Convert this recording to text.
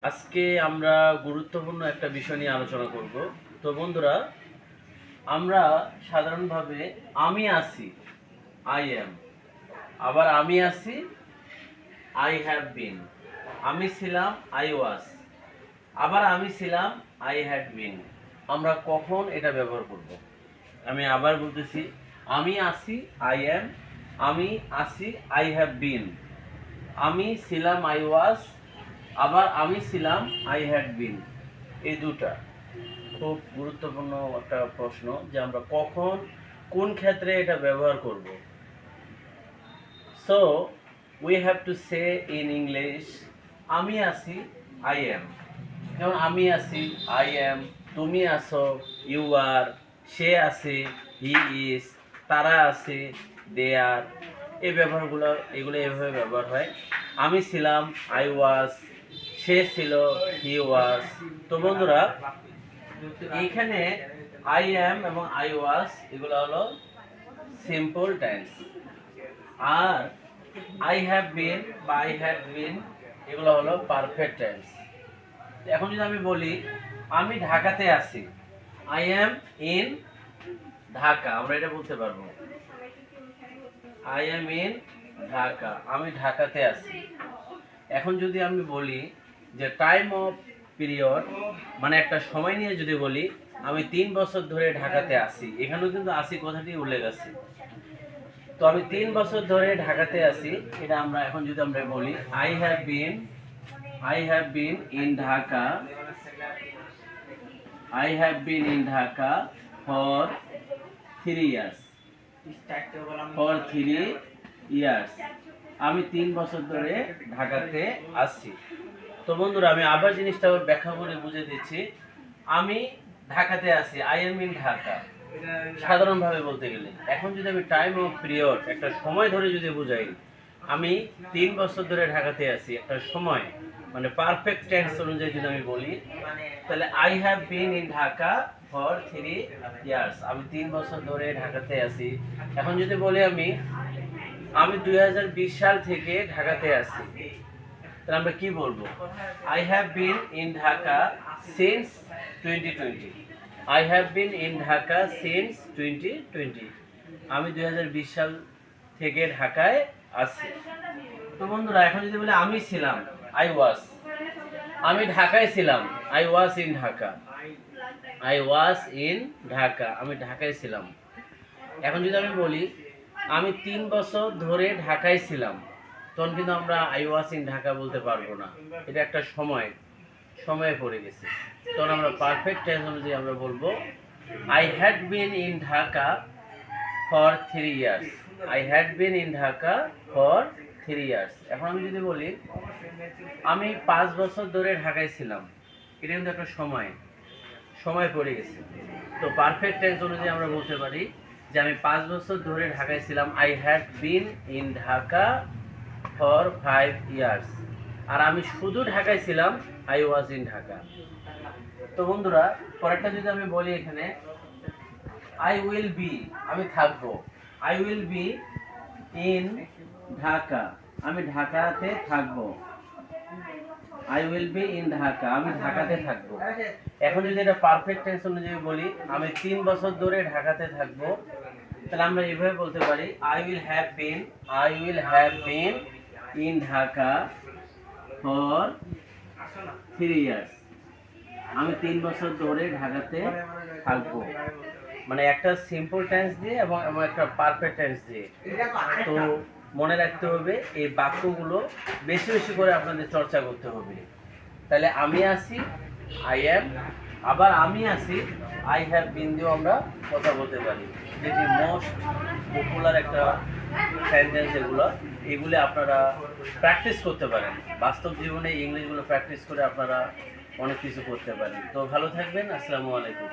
আজকে আমরা গুরুত্বপূর্ণ একটা বিষয় নিয়ে আলোচনা করব। তো বন্ধুরা, আমরা সাধারণভাবে আমি আছি, আই এম, আবার আমি আছি, আই হ্যাভ বিন, আমি ছিলাম, আই ওয়াজ, আবার আমি ছিলাম, আই হ্যাড বিন। আমরা কখন এটা ব্যবহার করব? আমি আবার বলতেছি, আমি আছি, আই এম, আমি আছি, আই হ্যাভ বিন, আমি ছিলাম, আই ওয়াজ, আবার আমি ছিলাম, আই হ্যাড বিন। এই দুটা খুব গুরুত্বপূর্ণ একটা প্রশ্ন যে আমরা কখন কোন ক্ষেত্রে এটা ব্যবহার করব। So we have to say in English আমি আছি, আই এম। যেমন আমি আছি, আই এম, তুমি আছো, ইউ আর, সে আছে, হি ইজ, তারা আছে, দে আর। এই ব্যবহারগুলো এগুলো এভাবে ব্যবহার হয়। আমি ছিলাম, আই ওয়াজ, সে ছিল, হি ওয়াজ। তো বন্ধুরা, এইখানে আই অ্যাম এবং আই ওয়াজ এগুলো হলো সিম্পল টেন্স, আর আই হ্যাভ বিন বা আই হ্যাড বিন এগুলো হলো পারফেক্ট টেন্স। এখন যদি আমি বলি আমি ঢাকাতে আছি, আই অ্যাম ইন ঢাকা, আমরা এটা বলতে পারবো। আই অ্যাম ইন ঢাকা, আমি ঢাকাতে আছি। এখন যদি আমি বলি যে টাইম অফ পিরিয়ড, মানে একটা সময় নিয়ে যদি বলি আমি 3 বছর ধরে ঢাকাতে আছি, এখানেও কিন্তু আছি কথাটি উল্লেখ আছে। তো আমি 3 বছর ধরে ঢাকাতে আছি, এটা আমরা এখন যদি আমরা বলি I have bin in Dhaka, I have bin in Dhaka for 3 years, for 3 years, আমি 3 বছর ধরে ঢাকাতে আছি। তো বন্ধুরা, আমি আবার জিনিসটা ব্যাখ্যা করে বুঝে দিচ্ছি। আমি ঢাকাতে আছি, আই এম ইন ঢাকা, সাধারণভাবে বলতে গেলে। এখন যদি আমি টাইম অফ পিরিয়ড, একটা সময় ধরে যদি বুঝাই, আমি 3 বছর ধরে ঢাকাতে আছি, একটা সময়, মানে পারফেক্ট টেন্স অনুযায়ী যদি আমি বলি, তাহলে I have bin in Dhaka for 3 years, আমি 3 বছর ধরে ঢাকাতে আছি। এখন যদি বলি আমি 2020 সাল থেকে ঢাকাতে আছি, তাহলে আমরা কি বলবো? I have bin in Dhaka since 2020, I have bin in Dhaka since 2020, আমি 2020 সাল থেকে ঢাকায় আছি। তো বন্ধুরা, এখন যদি বলি আমি ছিলাম, আই ওয়াজ, আমি ঢাকায় ছিলাম, I was in Dhaka, I was in Dhaka, আমি ঢাকায় ছিলাম। এখন যদি আমি বলি আমি 3 বছর ধরে ঢাকায় ছিলাম, তখন কিন্তু আমরা আই ওয়াজ ইন ঢাকা বলতে পারবো না, এটা একটা সময়ে পড়ে গেছে। তখন আমরা পারফেক্ট টেন্স অনুযায়ী আমরা বলবো I had been in Dhaka for 3 years, I had been in Dhaka for 3 years. এখন আমি যদি বলি আমি 5 বছর ধরে ঢাকায় ছিলাম, এটা কিন্তু একটা সময় পড়ে গেছে। তো পারফেক্ট টেন্স অনুযায়ী আমরা বলতে পারি যে আমি 5 বছর ধরে ঢাকায় ছিলাম, I had been in Dhaka for 5 years. আর আমি শুধু ঢাকায় ছিলাম, আই ওয়াজ ইন ঢাকা। তো বন্ধুরা, পরেরটা যদি আমি বলি এখানে আই উইল বি, আমি থাকবো, I will be in Dhaka, আমি ঢাকাতে থাকবো, I will be in Dhaka, আমি ঢাকাতে থাকবো। এখন যদি এটা পারফেক্ট টেন্স অনুযায়ী বলি আমি 3 বছর ধরে ঢাকাতে থাকবো, তাহলে আমরা এইভাবে বলতে পারি I will have been in Dhaka for 3 years, আমি 3 বছর ধরে ঢাকাতে থাকবো। মানে একটা সিম্পল টেন্স দিয়ে এবং একটা পারফেক্ট টেন্স দিয়ে। তো মনে রাখতে হবে এই বাক্যগুলো বেশি বেশি করে আপনাদের চর্চা করতে হবে। তাহলে আমি আছি, আই অ্যাম, আবার আমি আছি, আই হ্যাভ বিন দিয়েও আমরা কথা বলতে পারি, যেটি মোস্ট পপুলার একটা সেন্টেন্স। এগুলো আপনারা প্র্যাকটিস করতে পারেন, বাস্তব জীবনে ইংলিশগুলো প্র্যাকটিস করে আপনারা অনেক কিছু করতে পারেন। তো ভালো থাকবেন, আসসালামু আলাইকুম।